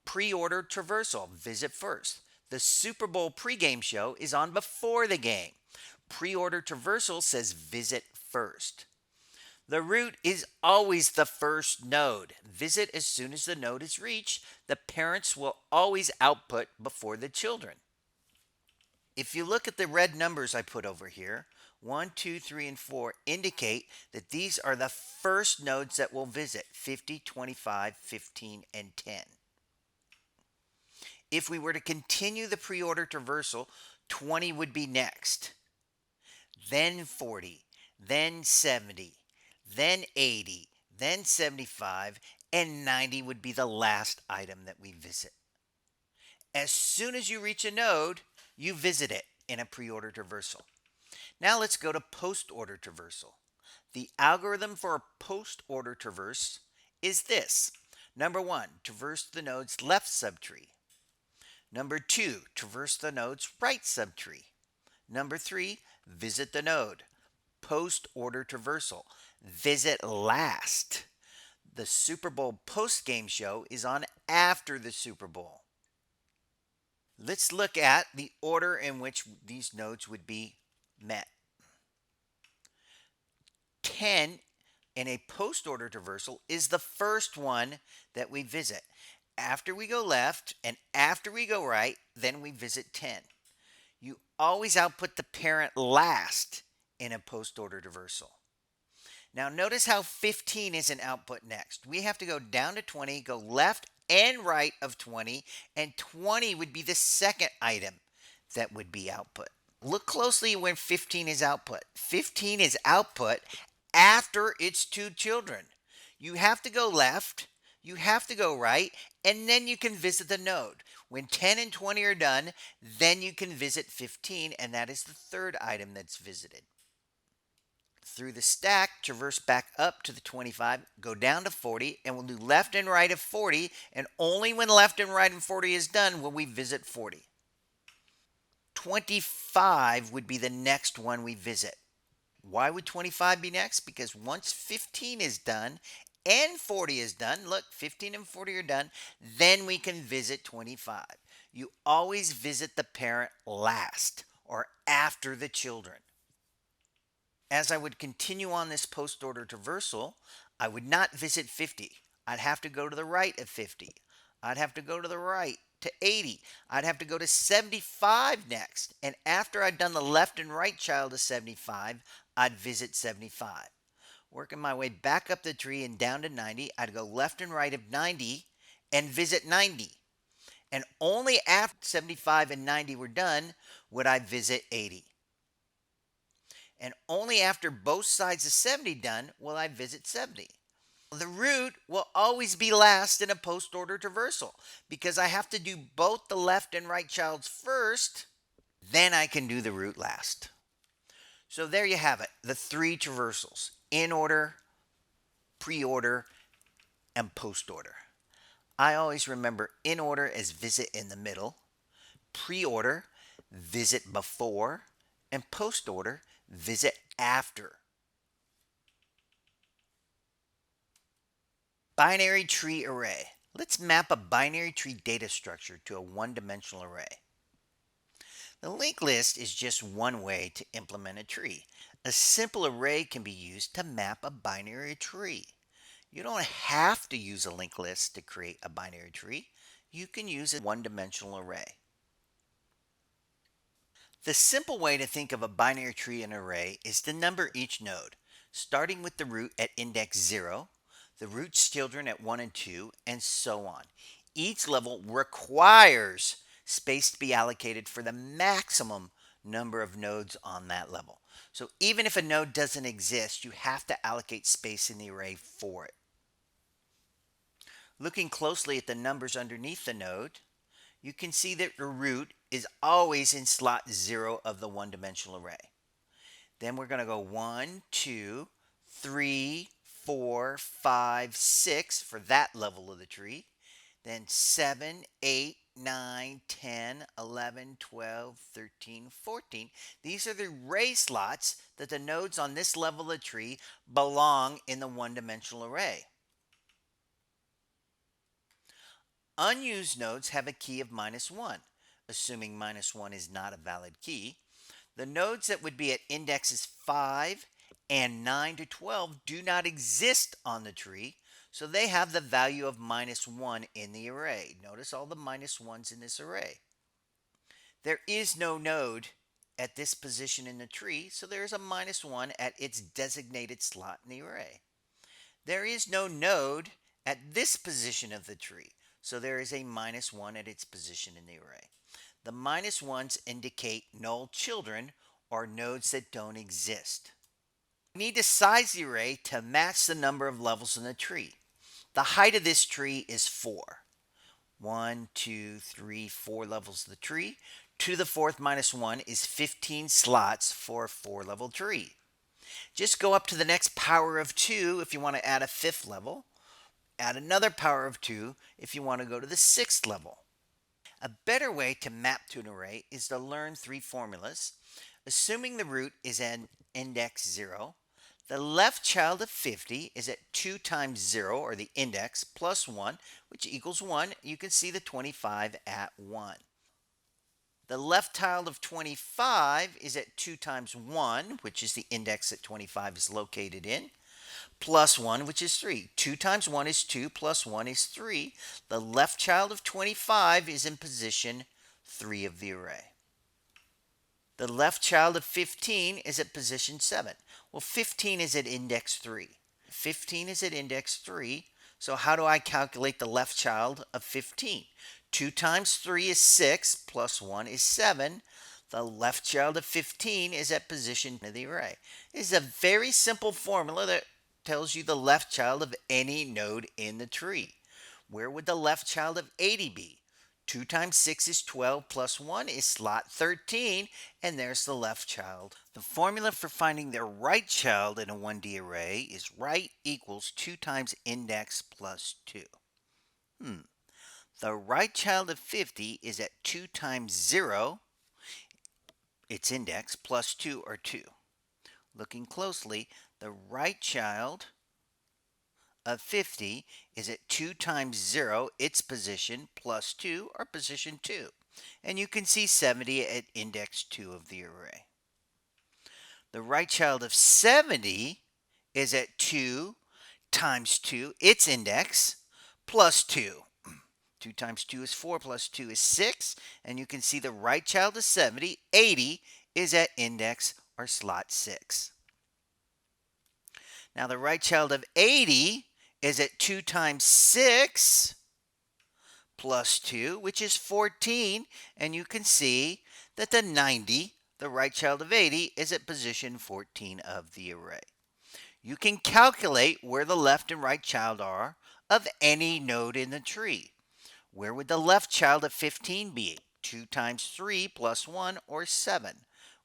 Pre-order traversal, visit first. The Super Bowl pregame show is on before the game. Pre-order traversal says visit first. The root is always the first node. Visit as soon as the node is reached. The parents will always output before the children. If you look at the red numbers I put over here, 1, 2, 3, and 4 indicate that these are the first nodes that will visit: 50, 25, 15, and 10. If we were to continue the pre-order traversal, 20 would be next, then 40, then 70, then 80, then 75, and 90 would be the last item that we visit. As soon as you reach a node, you visit it in a pre-order traversal. Now let's go to post-order traversal. The algorithm for a post-order traverse is this. Number 1, traverse the node's left subtree. Number 2, traverse the node's right subtree. Number 3, visit the node. Post-order traversal. Visit last. The Super Bowl post-game show is on after the Super Bowl. Let's look at the order in which these nodes would be met. 10 in a post-order traversal is the first one that we visit. After we go left and after we go right, then we visit 10. You always output the parent last in a post-order traversal. Now notice how 15 is an output next. We have to go down to 20, go left and right of 20, and 20 would be the second item that would be output. Look closely when 15 is output. 15 is output after its two children. You have to go left, you have to go right, and then you can visit the node. When 10 and 20 are done, then you can visit 15, and that is the third item that's visited. Through the stack, traverse back up to the 25, go down to 40, and we'll do left and right of 40, and only when left and right of 40 is done will we visit 40. 25 would be the next one we visit. Why would 25 be next? Because once 15 is done and 40 is done, look, 15 and 40 are done, then we can visit 25. You always visit the parent last or after the children. As I would continue on this post-order traversal, I would not visit 50. I'd have to go to the right of 50. I'd have to go to the right to 80. I'd have to go to 75 next. And after I'd done the left and right child of 75, I'd visit 75. Working my way back up the tree and down to 90, I'd go left and right of 90 and visit 90. And only after 75 and 90 were done would I visit 80. And only after both sides of 70 done will I visit 70. The root will always be last in a post-order traversal because I have to do both the left and right childs first, then I can do the root last. So there you have it, the three traversals: in order, pre-order, and post-order. I always remember in order as visit in the middle, pre-order, visit before, and post-order, visit after. Binary tree array. Let's map a binary tree data structure to a one-dimensional array. The linked list is just one way to implement a tree. A simple array can be used to map a binary tree. You don't have to use a linked list to create a binary tree. You can use a one-dimensional array. The simple way to think of a binary tree and array is to number each node, starting with the root at index 0, the root's children at 1 and 2, and so on. Each level requires space to be allocated for the maximum number of nodes on that level. So even if a node doesn't exist, you have to allocate space in the array for it. Looking closely at the numbers underneath the node, you can see that the root is always in slot 0 of the one-dimensional array. Then we're going to go 1, 2, 3, 4, 5, 6 for that level of the tree. Then 7, 8, 9, 10, 11, 12, 13, 14. These are the array slots that the nodes on this level of the tree belong in the one-dimensional array. Unused nodes have a key of -1. Assuming -1 is not a valid key, the nodes that would be at indexes 5 and 9 to 12 do not exist on the tree, so they have the value of -1 in the array. Notice all the -1s in this array. There is no node at this position in the tree, so there is a -1 at its designated slot in the array. There is no node at this position of the tree, so there is a -1 at its position in the array. The -1s indicate null children or nodes that don't exist. We need to size the array to match the number of levels in the tree. The height of this tree is 4. 1, 2, 3, 4 levels of the tree. 2 to the fourth -1 is 15 slots for a 4-level tree. Just go up to the next power of 2 if you want to add a 5th level. Add another power of 2 if you want to go to the 6th level. A better way to map to an array is to learn 3 formulas. Assuming the root is at index 0, the left child of 50 is at 2 times 0, or the index, plus 1, which equals 1. You can see the 25 at 1. The left child of 25 is at 2 times 1, which is the index that 25 is located in, plus 1, which is 3. 2 times 1 is 2, plus 1 is 3. The left child of 25 is in position 3 of the array. The left child of 15 is at position 7. Well, 15 is at index 3. 15 is at index 3. So how do I calculate the left child of 15? 2 times 3 is 6, plus 1 is 7. The left child of 15 is at position of the array. This is a very simple formula that tells you the left child of any node in the tree. Where would the left child of 80 be? 2 times 6 is 12, plus 1 is slot 13, and there's the left child. The formula for finding the right child in a 1D array is right equals 2 times index plus 2. The right child of 50 is at 2 times 0, its index, plus 2, or 2. Looking closely, the right child of 50 is at 2 times 0, its position, plus 2, or position 2. And you can see 70 at index 2 of the array. The right child of 70 is at 2 times 2, its index, plus 2. 2 times 2 is 4, plus 2 is 6. And you can see the right child of 70, 80, is at index or slot 6. Now the right child of 80 is at 2 times 6 plus 2, which is 14. And you can see that the 90, the right child of 80, is at position 14 of the array. You can calculate where the left and right child are of any node in the tree. Where would the left child of 15 be? 2 times 3 plus 1, or 7.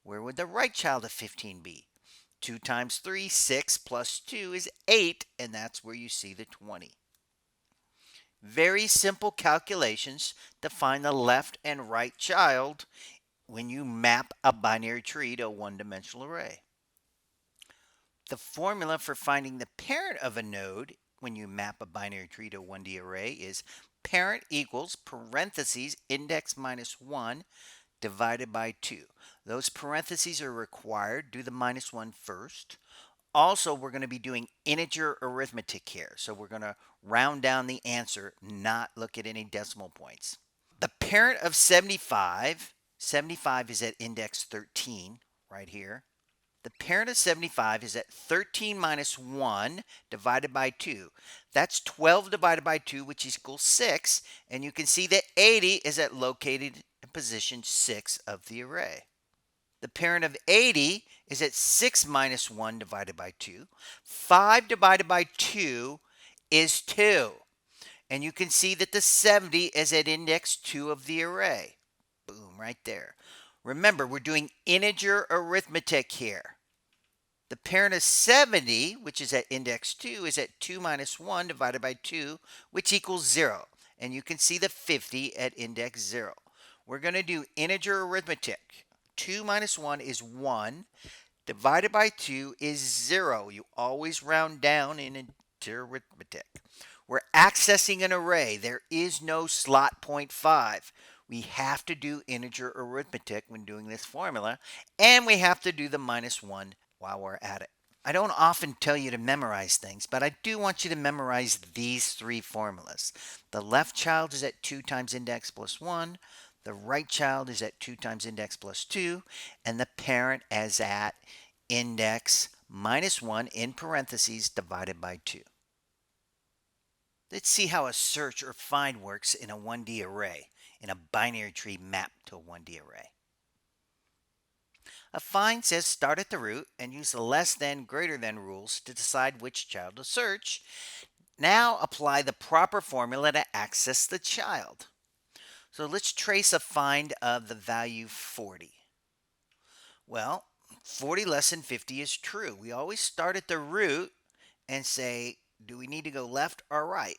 Where would the right child of 15 be? 2 times 3, 6, plus 2 is 8, and that's where you see the 20. Very simple calculations to find the left and right child when you map a binary tree to a one-dimensional array. The formula for finding the parent of a node when you map a binary tree to a 1D array is parent equals parentheses index minus 1 divided by 2. Those parentheses are required. Do the minus 1 first. Also, we're going to be doing integer arithmetic here. So we're going to round down the answer, not look at any decimal points. The parent of 75, 75 is at index 13 right here. The parent of 75 is at 13 minus 1 divided by 2. That's 12 divided by 2, which equals 6. And you can see that 80 is at located in position 6 of the array. The parent of 80 is at 6 minus 1 divided by 2. 5 divided by 2 is 2. And you can see that the 70 is at index 2 of the array. Boom, right there. Remember, we're doing integer arithmetic here. The parent of 70, which is at index 2, is at 2 minus 1 divided by 2, which equals 0. And you can see the 50 at index 0. We're going to do integer arithmetic. 2 minus 1 is 1. Divided by 2 is 0. You always round down in integer arithmetic. We're accessing an array. There is no slot 0.5. We have to do integer arithmetic when doing this formula, and we have to do the minus 1 while we're at it. I don't often tell you to memorize things, but I do want you to memorize these three formulas. The left child is at 2 times index plus 1. The right child is at 2 times index plus 2. And the parent is at index minus 1 in parentheses divided by 2. Let's see how a search or find works in a 1D array, in a binary tree mapped to a 1D array. A find says start at the root and use the less than, greater than rules to decide which child to search. Now apply the proper formula to access the child. So let's trace a find of the value 40. Well, 40 less than 50 is true. We always start at the root and say, do we need to go left or right?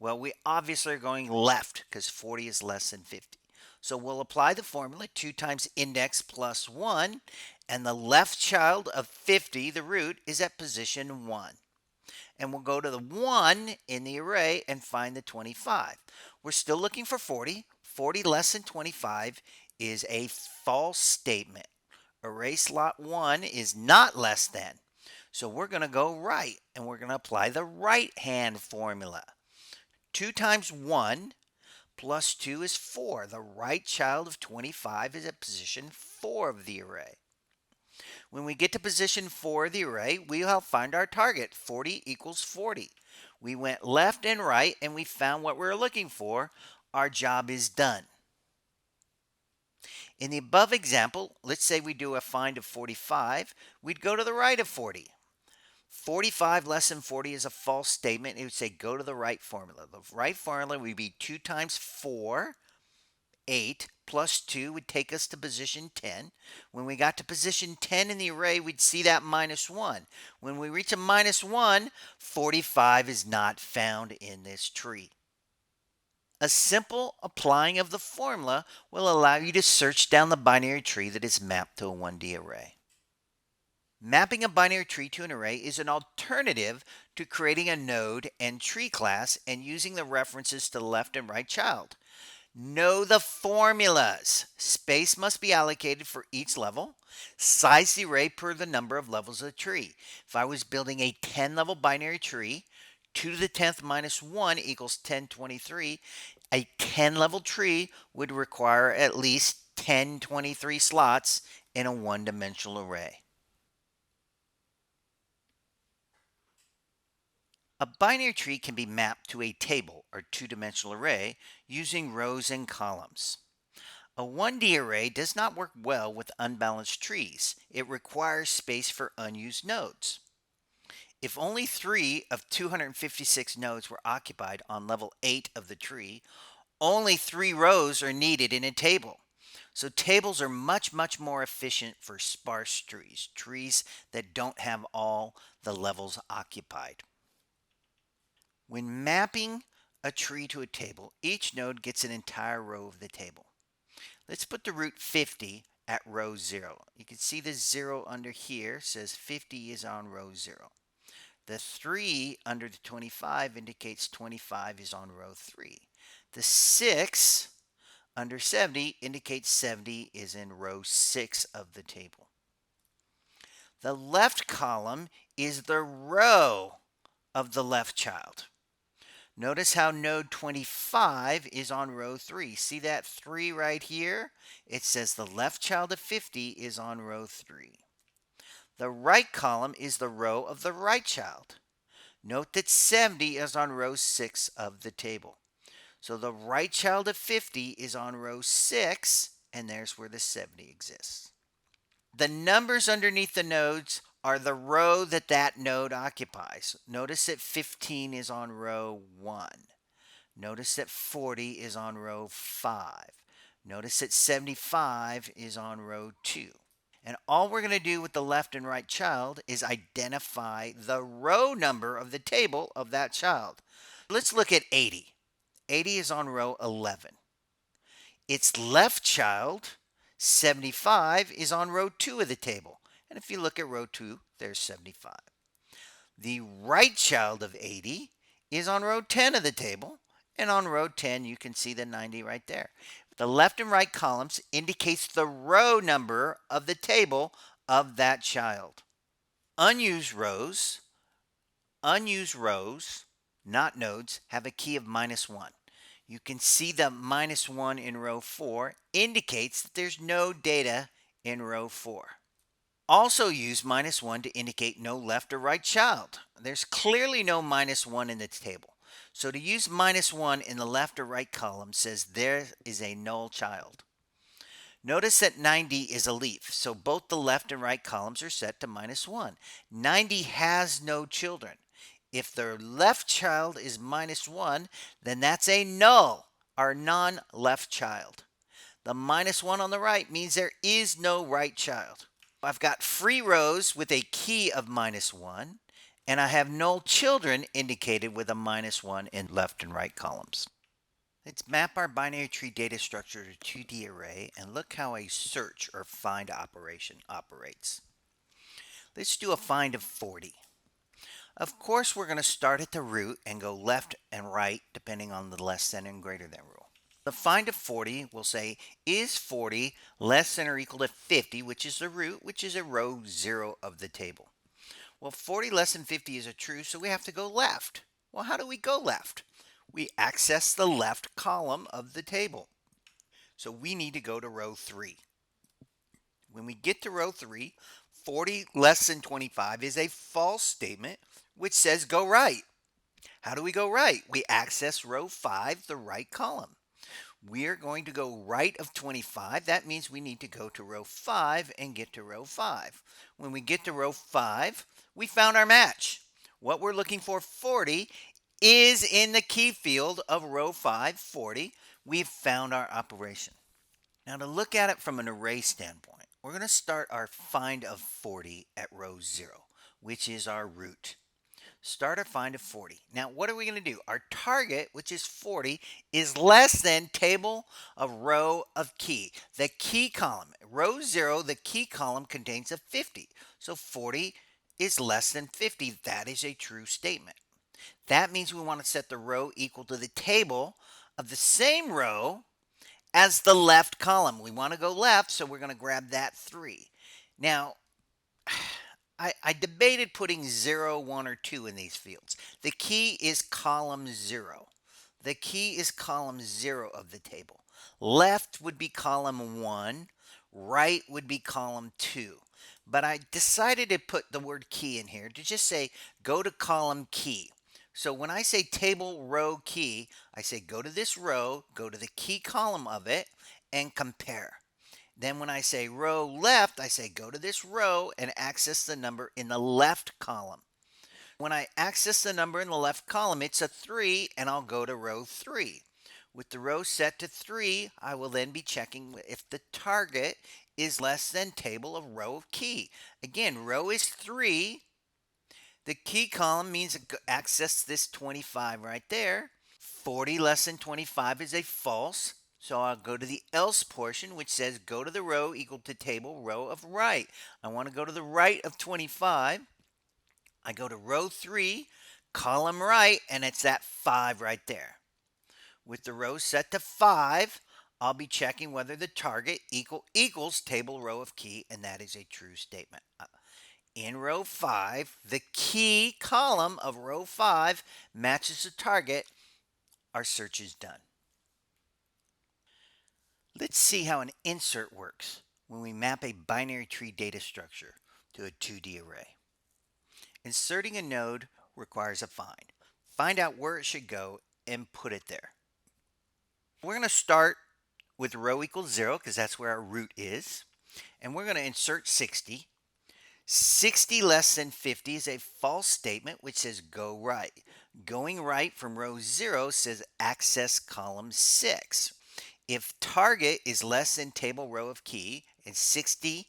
Well, we obviously are going left because 40 is less than 50. So we'll apply the formula 2 times index plus 1, and the left child of 50, the root, is at position 1. And we'll go to the 1 in the array and find the 25. We're still looking for 40. 40 less than 25 is a false statement. Array slot 1 is not less than. So we're going to go right, and we're going to apply the right-hand formula. 2 times 1 plus 2 is 4. The right child of 25 is at position 4 of the array. When we get to position 4 of the array, we'll find our target. 40 equals 40. We went left and right, and we found what we were looking for. Our job is done. In the above example, let's say we do a find of 45. We'd go to the right of 40. 45 less than 40 is a false statement. It would say go to the right formula. The right formula would be 2 times 4, 8, plus 2 would take us to position 10. When we got to position 10 in the array, we'd see that minus 1. When we reach a minus 1, 45 is not found in this tree. A simple applying of the formula will allow you to search down the binary tree that is mapped to a 1D array. Mapping a binary tree to an array is an alternative to creating a node and tree class and using the references to the left and right child. Know the formulas. Space must be allocated for each level. Size the array per the number of levels of the tree. If I was building a 10 level binary tree, 2 to the 10th minus 1 equals 1023. A 10 level tree would require at least 1023 slots in a one-dimensional array. A binary tree can be mapped to a table or two-dimensional array using rows and columns. A 1D array does not work well with unbalanced trees. It requires space for unused nodes. If only 3 of 256 nodes were occupied on level 8 of the tree, only 3 rows are needed in a table. So tables are much more efficient for sparse trees that don't have all the levels occupied. When mapping a tree to a table, each node gets an entire row of the table. Let's put the root 50 at row 0. You can see the 0 under here says 50 is on row 0. The 3 under the 25 indicates 25 is on row 3. The 6 under 70 indicates 70 is in row 6 of the table. The left column is the row of the left child. Notice how node 25 is on row 3. See that 3 right here? It says the left child of 50 is on row 3. The right column is the row of the right child. Note that 70 is on row 6 of the table. So the right child of 50 is on row 6, and there's where the 70 exists. The numbers underneath the nodes are the row that node occupies. Notice that 15 is on row 1. Notice that 40 is on row 5. Notice that 75 is on row 2. And all we're going to do with the left and right child is identify the row number of the table of that child. Let's look at 80. 80 is on row 11. Its left child, 75, is on row 2 of the table. And if you look at row 2, there's 75. The right child of 80 is on row 10 of the table. And on row 10, you can see the 90 right there. The left and right columns indicates the row number of the table of that child. Unused rows, not nodes, have a key of -1. You can see the -1 in row 4 indicates that there's no data in row 4. Also use -1 to indicate no left or right child. There's clearly no -1 in the table. So to use -1 in the left or right column says there is a null child. Notice that 90 is a leaf, so both the left and right columns are set to -1. 90 has no children. If the left child is -1, then that's a null, or non-left child. The -1 on the right means there is no right child. I've got free rows with a key of -1, and I have null children indicated with a -1 in left and right columns. Let's map our binary tree data structure to a 2D array and look how a search or find operation operates. Let's do a find of 40. Of course, we're going to start at the root and go left and right depending on the less than and greater than rule. The find of 40 will say, is 40 less than or equal to 50, which is the root, which is a row 0 of the table. Well, 40 less than 50 is a true, so we have to go left. Well, how do we go left? We access the left column of the table. So we need to go to row 3. When we get to row 3, 40 less than 25 is a false statement, which says go right. How do we go right? We access row 5, the right column. We are going to go right of 25. That means we need to go to row 5 and get to row 5. When we get to row 5, we found our match. What we're looking for, 40, is in the key field of row 5, 40. We've found our operation. Now to look at it from an array standpoint, we're going to start our find of 40 at row 0, which is our root. Start our find of 40. Now what are we going to do? Our target, which is 40, is less than table of row of key. The key column, row 0, the key column contains a 50. So 40 is less than 50. That is a true statement. That means we want to set the row equal to the table of the same row as the left column. We want to go left, so we're going to grab that 3. Now, I debated putting 0, 1, or 2 in these fields. The key is column 0. The key is column 0 of the table. Left would be column 1. Right would be column 2. But I decided to put the word key in here to just say go to column key. So when I say table row key, I say go to this row, go to the key column of it, and compare. Then when I say row left, I say go to this row and access the number in the left column. When I access the number in the left column, it's a 3, and I'll go to row 3. With the row set to 3, I will then be checking if the target is less than table of row of key. Again, row is 3. The key column means access this 25 right there. 40 less than 25 is a false. So I'll go to the else portion, which says go to the row equal to table row of right. I want to go to the right of 25. I go to row 3, column right, and it's that 5 right there. With the row set to 5, I'll be checking whether the target equals table row of key, and that is a true statement. In row 5, the key column of row 5 matches the target. Our search is done. Let's see how an insert works when we map a binary tree data structure to a 2D array. Inserting a node requires a find. Find out where it should go and put it there. We're going to start with row equals 0 because that's where our root is. And we're going to insert 60. 60 less than 50 is a false statement which says go right. Going right from row 0 says access column 6. If target is less than table row of key and 60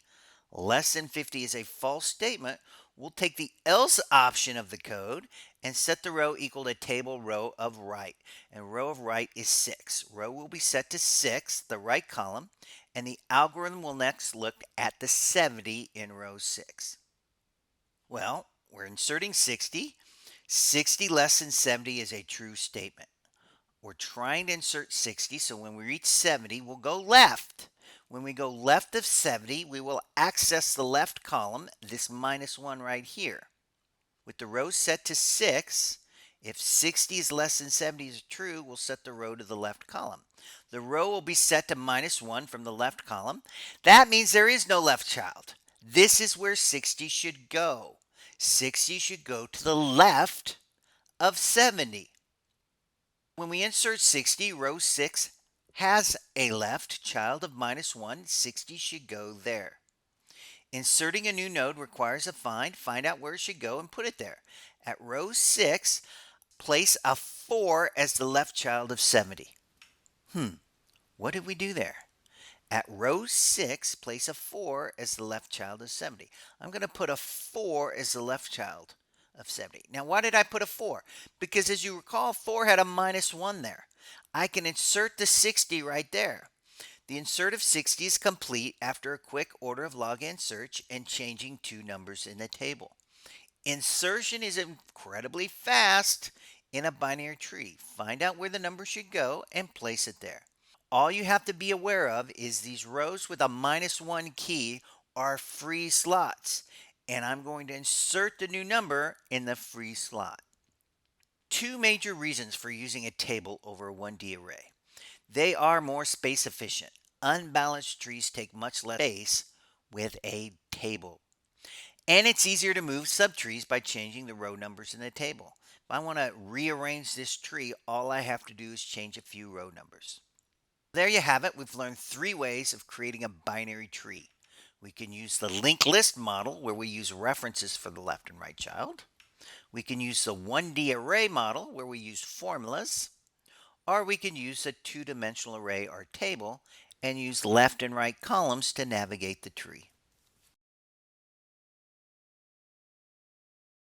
less than 50 is a false statement, we'll take the else option of the code and set the row equal to table row of right. And row of right is 6. Row will be set to 6, the right column, and the algorithm will next look at the 70 in row 6. Well, we're inserting 60. 60 less than 70 is a true statement. We're trying to insert 60, so when we reach 70, we'll go left. When we go left of 70, we will access the left column, this -1 right here. With the row set to 6, if 60 is less than 70 is true, we'll set the row to the left column. The row will be set to -1 from the left column. That means there is no left child. This is where 60 should go. 60 should go to the left of 70. When we insert 60, row 6 has a left child of -1. 60 should go there. Inserting a new node requires a find. Find out where it should go and put it there. At row 6, place a 4 as the left child of 70. What did we do there? At row 6, place a 4 as the left child of 70. I'm going to put a 4 as the left child of 70. Now, why did I put a 4? Because as you recall, 4 had a -1 there. I can insert the 60 right there. The insert of 60 is complete after a quick order of log-n search and changing 2 numbers in the table. Insertion is incredibly fast in a binary tree. Find out where the number should go and place it there. All you have to be aware of is these rows with a -1 key are free slots, and I'm going to insert the new number in the free slot. 2 major reasons for using a table over a 1D array. They are more space efficient. Unbalanced trees take much less space with a table. And it's easier to move subtrees by changing the row numbers in the table. If I want to rearrange this tree, all I have to do is change a few row numbers. There you have it. We've learned 3 ways of creating a binary tree. We can use the linked list model where we use references for the left and right child. We can use the 1D array model where we use formulas. Or we can use a 2-dimensional array or table and use left and right columns to navigate the tree.